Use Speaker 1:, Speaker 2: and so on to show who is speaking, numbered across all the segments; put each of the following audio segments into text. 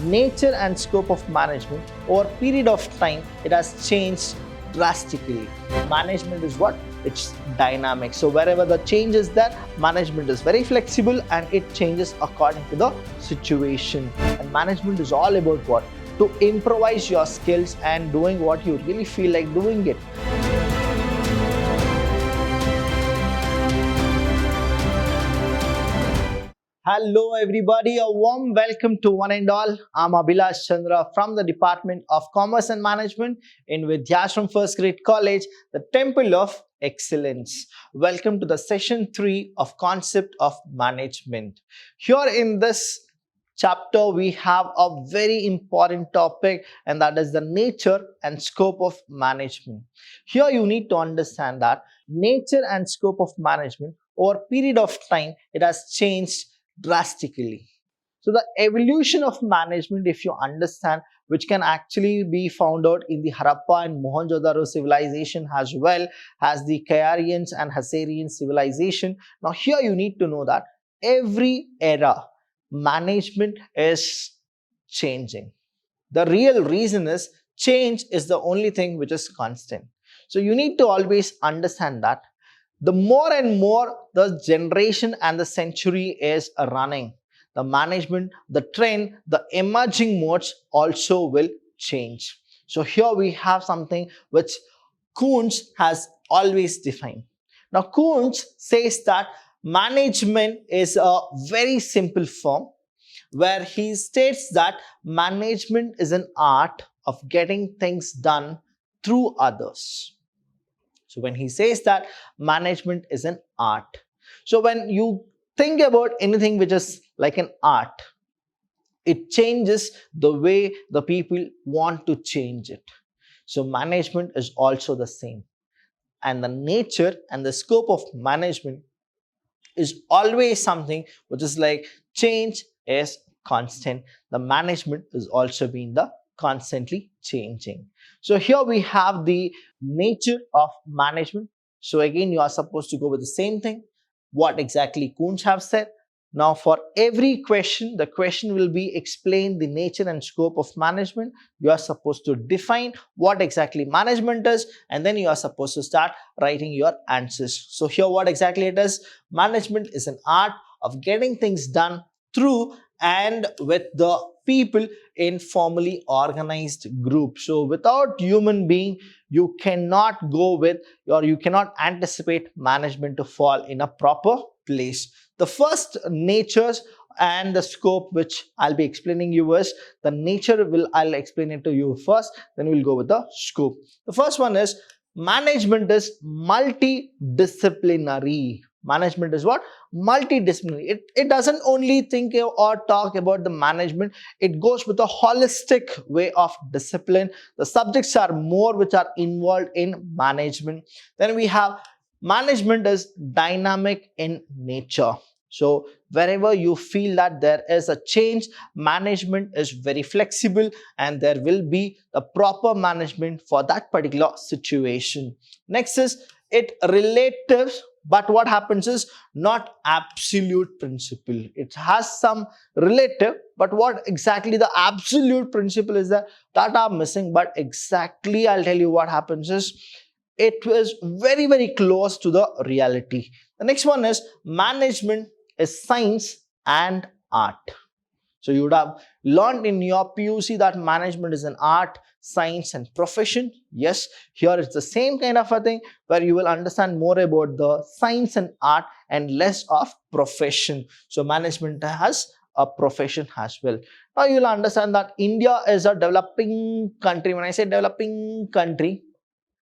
Speaker 1: nature and scope of management over a period of time, it has changed drastically. Management is what? It's dynamic. So wherever the change is there, management is very flexible and it changes according to the situation. And management is all about what? To improvise your skills and doing what you really feel like doing it. Hello everybody, a warm welcome to one and all. I'm Vidhyaashram from the Department of Commerce and Management in Vidhyaashram First Grade College, the Temple of Excellence. Welcome to the session 3 of Concept of Management. Here in this chapter, we have a very important topic, and that is the nature and scope of management. Here you need to understand that nature and scope of management over a period of time, it has changed drastically. So the evolution of management, if you understand, which can actually be found out in the Harappa and Mohenjo-daro civilization as well as the Kayarians and Hassarian civilization. Now here you need to know that every era management is changing. The real reason is change is the only thing which is constant. So you need to always understand that the more and more the generation and the century is running, the management, the trend, the emerging modes also will change. So here we have something which Kuntz has always defined. Now Kuntz says that management is a very simple form where he states that management is an art of getting things done through others. So when he says that management is an art, so when you think about anything which is like an art, it changes the way the people want to change it. So management is also the same. And the nature and the scope of management is always something which is like change is constant. The management is also being the constantly changing. So here we have the nature of management. So again, you are supposed to go with the same thing, what exactly Kuntz have said. Now for every question, the question will be explain the nature and scope of management. You are supposed to define what exactly management is, and then you are supposed to start writing your answers. So here what exactly it is, management is an art of getting things done through and with the people in formally organized groups. So without human being, you cannot go with or you cannot anticipate management to fall in a proper place. The first natures and the scope which I'll be explaining you is the nature I'll explain it to you first, then we'll go with the scope. The first one is management is multidisciplinary. Management is what? Multidisciplinary. It doesn't only think or talk about the management. It goes with a holistic way of discipline. The subjects are more which are involved in management. Then we have management is dynamic in nature. So wherever you feel that there is a change, management is very flexible and there will be the proper management for that particular situation. Next is it relative, but what happens is not absolute principle. It has some relative, but what exactly the absolute principle is that are missing. But exactly I'll tell you what happens is it is very, very close to the reality. The next one is management is science and art. So you would have learned in your PUC that management is an art, science and profession. Yes, here it's the same kind of a thing where you will understand more about the science and art and less of profession. So management has a profession as well. Now you will understand that India is a developing country. When I say developing country,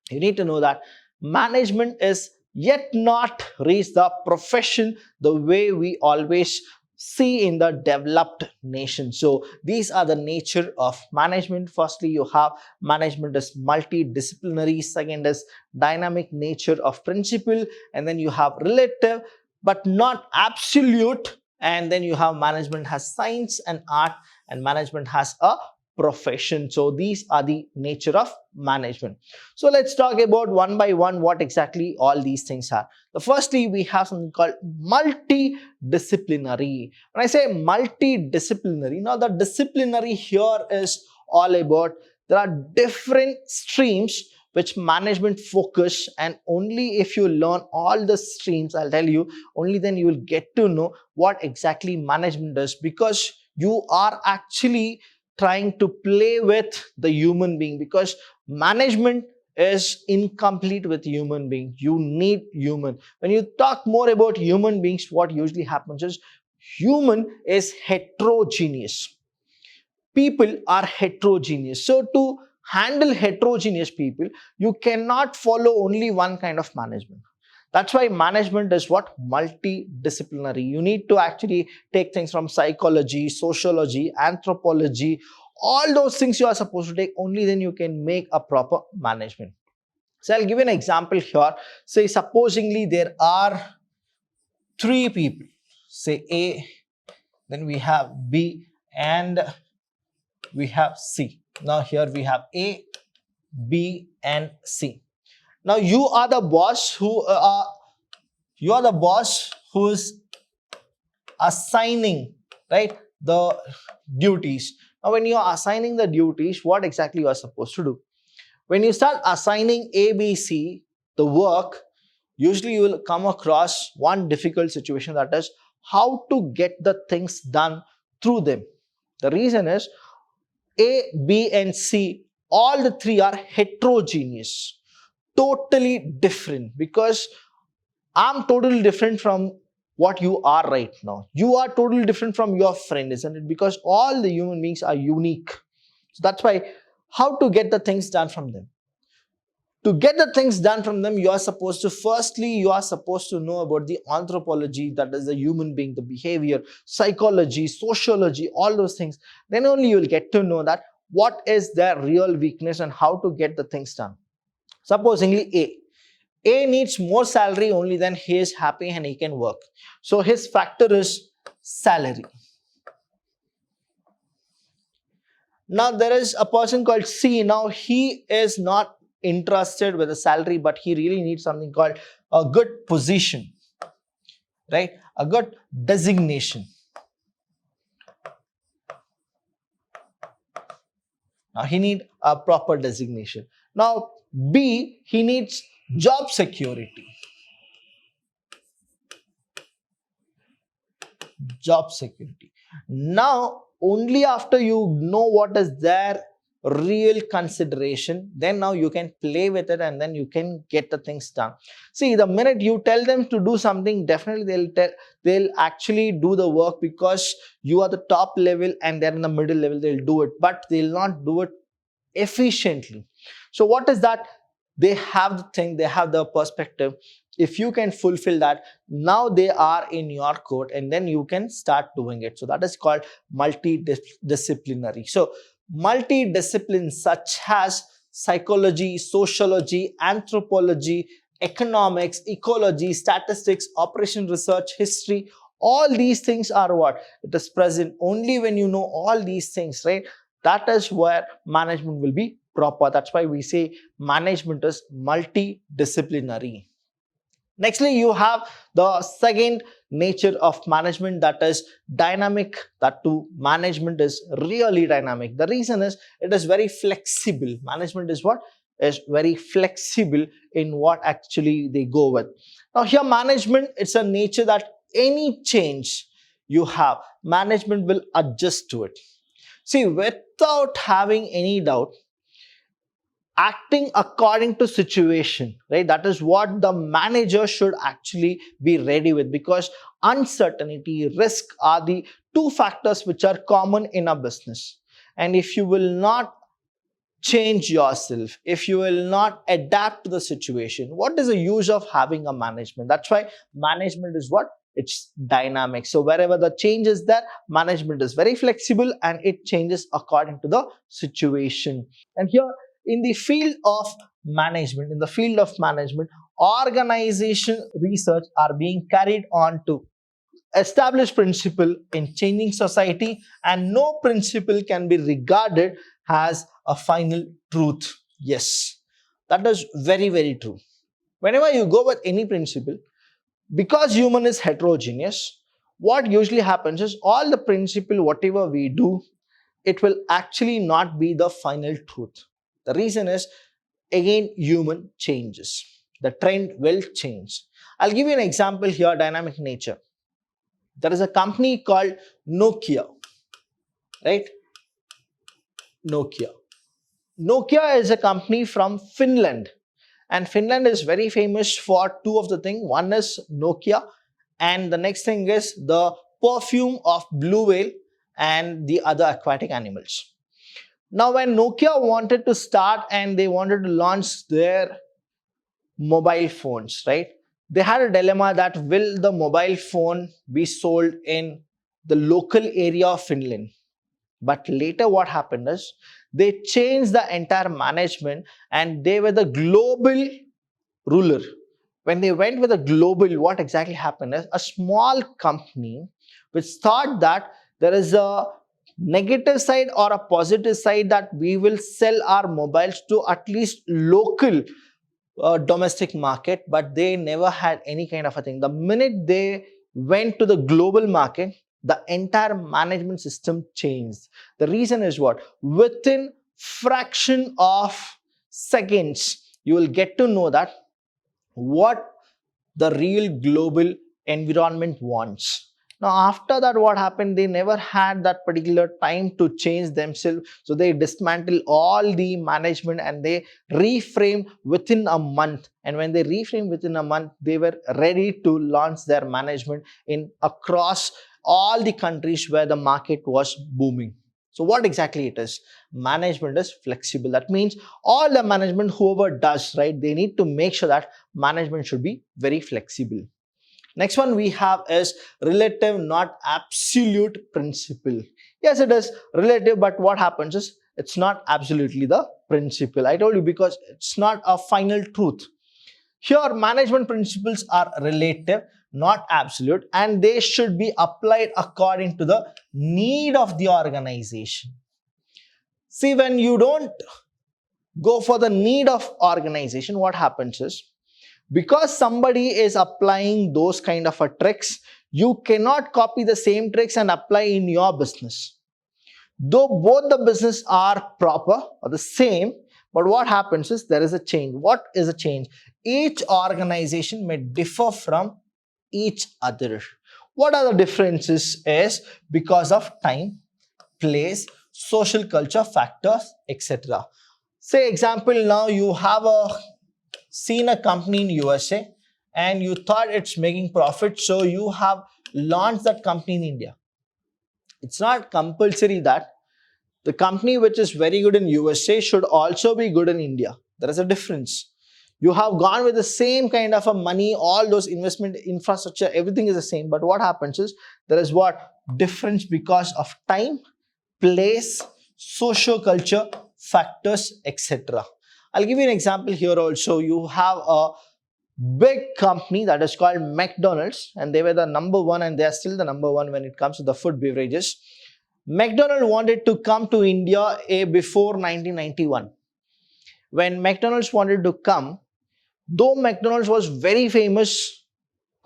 Speaker 1: you need to know that management is yet not reached the profession the way we always see in the developed nation. So these are the nature of management. Firstly, you have management is multidisciplinary. Second is dynamic nature of principle. And then you have relative but not absolute. And then you have management has science and art, and management has a profession. So these are the nature of management. So let's talk about one by one what exactly all these things are. The firstly, we have something called multidisciplinary. When I say multidisciplinary, now the disciplinary here is all about there are different streams which management focus, and only if you learn all the streams, I'll tell you, only then you will get to know what exactly management does, because you are actually trying to play with the human being, because management is incomplete with human being. You need human. When you talk more about human beings, what usually happens is human is heterogeneous. People are heterogeneous. So to handle heterogeneous people, you cannot follow only one kind of management. That's why management is what? Multidisciplinary. You need to actually take things from psychology, sociology, anthropology, all those things you are supposed to take. Only then you can make a proper management. So I'll give you an example here. Say supposingly there are three people. Say A, then we have B, and we have C. Now here we have A, B, and C. Now you are the boss who's assigning, right, the duties. Now when you are assigning the duties, what exactly you are supposed to do? When you start assigning A, B, C the work, usually you will come across one difficult situation, that is how to get the things done through them. The reason is A, B, and C, all the three are heterogeneous, totally different, because I'm totally different from what you are right now. You are totally different from your friend, isn't it? Because all the human beings are unique. So that's why how to get the things done from them. To get the things done from them, you are supposed to, firstly, you are supposed to know about the anthropology, that is the human being, the behavior, psychology, sociology, all those things. Then only you will get to know that what is their real weakness and how to get the things done. Supposingly A needs more salary, only then he is happy and he can work. So his factor is salary. Now there is a person called C. Now he is not interested with a salary, but he really needs something called a good position, right? A good designation. Now he needs a proper designation. Now B, he needs job security. Job security. Now only after you know what is their real consideration, then now you can play with it and then you can get the things done. See, the minute you tell them to do something, definitely they'll actually do the work, because you are the top level and they're in the middle level. They'll do it, but they'll not do it efficiently. So what is that? They have the thing, they have the perspective. If you can fulfill that, now they are in your court and then you can start doing it. So that is called multidisciplinary. So multidisciplines such as psychology, sociology, anthropology, economics, ecology, statistics, operation research, history, all these things are what? It is present only when you know all these things, right? That is where management will be proper. That's why we say management is multidisciplinary. Nextly, you have the second nature of management, that is dynamic. That too, management is really dynamic. The reason is it is very flexible. Management is what? Is very flexible in what actually they go with. Now here management, it's a nature that any change you have, management will adjust to it. See, without having any doubt, acting according to situation, right? That is what the manager should actually be ready with, because uncertainty, risk are the two factors which are common in a business. And if you will not change yourself, if you will not adapt to the situation, what is the use of having a management? That's why management is what? It's dynamic. So wherever the change is there, management is very flexible and it changes according to the situation. And here in the field of management, organization research are being carried on to established principle in changing society, and no principle can be regarded as a final truth. Yes, that is very, very true. Whenever you go with any principle, because human is heterogeneous, what usually happens is all the principle, whatever we do, it will actually not be the final truth. The reason is, again, human changes. The trend will change. I'll give you an example here, dynamic nature. There is a company called Nokia, right? Nokia. Nokia is a company from Finland, and Finland is very famous for two of the things. One is Nokia, and the next thing is the perfume of blue whale and the other aquatic animals. Now, when Nokia wanted to start and they wanted to launch their mobile phones, right? They had a dilemma that will the mobile phone be sold in the local area of Finland? But later what happened is they changed the entire management and they were the global ruler. When they went with a global, what exactly happened is a small company which thought that there is a negative side or a positive side, that we will sell our mobiles to at least local domestic market, but they never had any kind of a thing. The minute they went to the global market, the entire management system changed. The reason is what? Within fraction of seconds, you will get to know that what the real global environment wants. Now, after that, what happened? They never had that particular time to change themselves. So they dismantled all the management and they reframed within a month. And when they reframed within a month, they were ready to launch their management in across all the countries where the market was booming. So what exactly it is? Management is flexible. That means all the management, whoever does, right, they need to make sure that management should be very flexible. Next one we have is relative, not absolute principle. Yes, it is relative, but what happens is it's not absolutely the principle. I told you, because it's not a final truth. Here, management principles are relative, not absolute, and they should be applied according to the need of the organization. See, when you don't go for the need of organization, what happens is, because somebody is applying those kind of a tricks, you cannot copy the same tricks and apply in your business. Though both the business are proper or the same, but what happens is there is a change. What is a change? Each organization may differ from each other. What are the differences? Is because of time, place, social culture factors, etc. Say example, now you have seen a company in USA and you thought it's making profit, so you have launched that company in India. It's not compulsory that the company which is very good in USA should also be good in India. There is a difference. You have gone with the same kind of a money, all those investment infrastructure, everything is the same, but what happens is there is what? Difference because of time, place, socio-culture factors, etc. I'll give you an example here also. You have a big company that is called McDonald's, and they were the number one and they are still the number one when it comes to the food beverages. McDonald's wanted to come to India before 1991. When McDonald's wanted to come, though McDonald's was very famous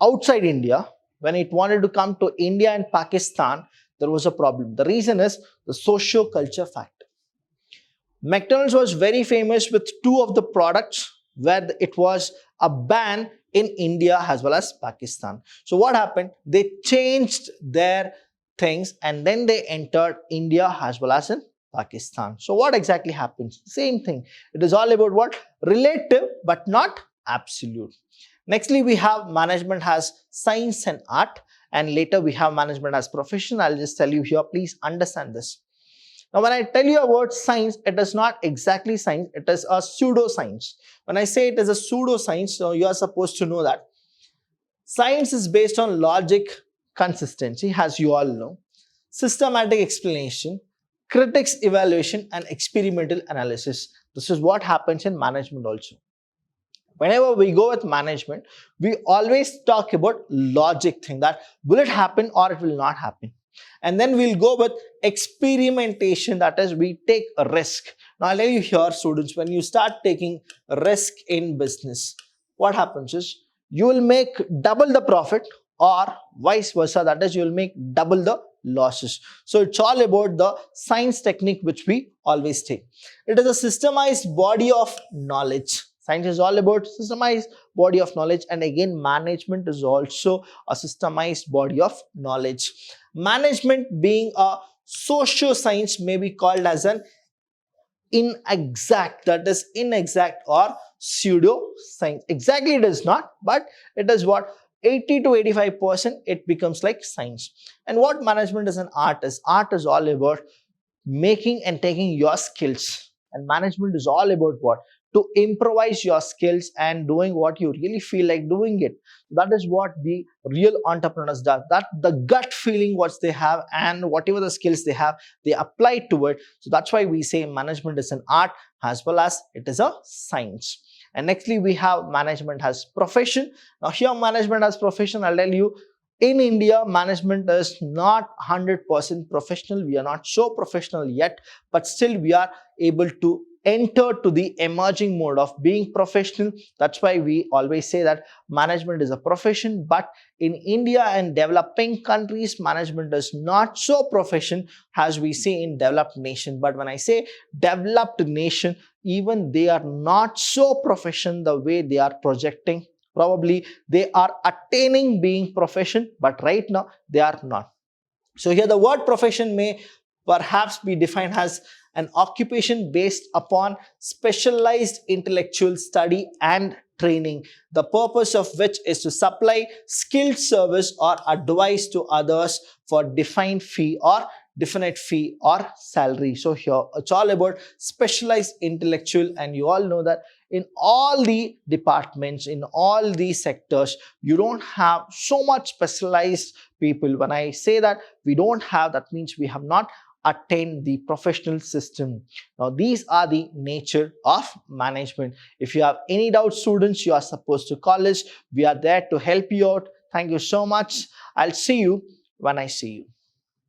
Speaker 1: outside India, when it wanted to come to India and Pakistan, there was a problem. The reason is the socio-culture factor. McDonald's was very famous with two of the products where it was a ban in India as well as Pakistan. So what happened? They changed their things and then they entered India as well as in Pakistan. So what exactly happens? Same thing. It is all about what? Relative but not absolute. Nextly, we have management has science and art, and later we have management as profession. I'll just tell you here, please understand this. Now, when I tell you about science, it is not exactly science, it is a pseudoscience. When I say it is a pseudoscience, so you are supposed to know that science is based on logic, consistency, as you all know, systematic explanation, critics evaluation, and experimental analysis. This is what happens in management also. Whenever we go with management, we always talk about logic thing, that will it happen or it will not happen. And then we'll go with experimentation, that is we take a risk. Now I'll tell you here, students, when you start taking risk in business, what happens is you will make double the profit, or vice versa, that is you will make double the losses. So it's all about the science technique which we always take. It is a systemized body of knowledge. Science is all about systemized body of knowledge, and again management is also a systemized body of knowledge. Management being a social science may be called as an inexact, that is inexact or pseudo science. Exactly it is not, but it is what 80 to 85% it becomes like science. And what management is an art is all about making and taking your skills, and management is all about what, to improvise your skills and doing what you really feel like doing it. That is what the real entrepreneurs does, that the gut feeling what they have and whatever the skills they have, they apply to it. So that's why we say management is an art as well as it is a science. And nextly we have management as profession. Now here management as profession, I'll tell you, in India, management is not 100% professional. We are not so professional yet, but still we are able to enter to the emerging mode of being professional. That's why we always say that management is a profession. But in India and developing countries, management is not so profession as we see in developed nation. But when I say developed nation, even they are not so profession the way they are projecting. Probably they are attaining being profession, but right now they are not. So here the word profession may perhaps be defined as an occupation based upon specialized intellectual study and training, the purpose of which is to supply skilled service or advice to others for defined fee or definite fee or salary. So here it's all about specialized intellectual, and you all know that in all the departments, in all the sectors, you don't have so much specialized people. When I say that we don't have, that means we have not attained the professional system. Now these are the nature of management. If you have any doubts, students, you are supposed to call us. We are there to help you out. Thank you so much. I'll see you when I see you.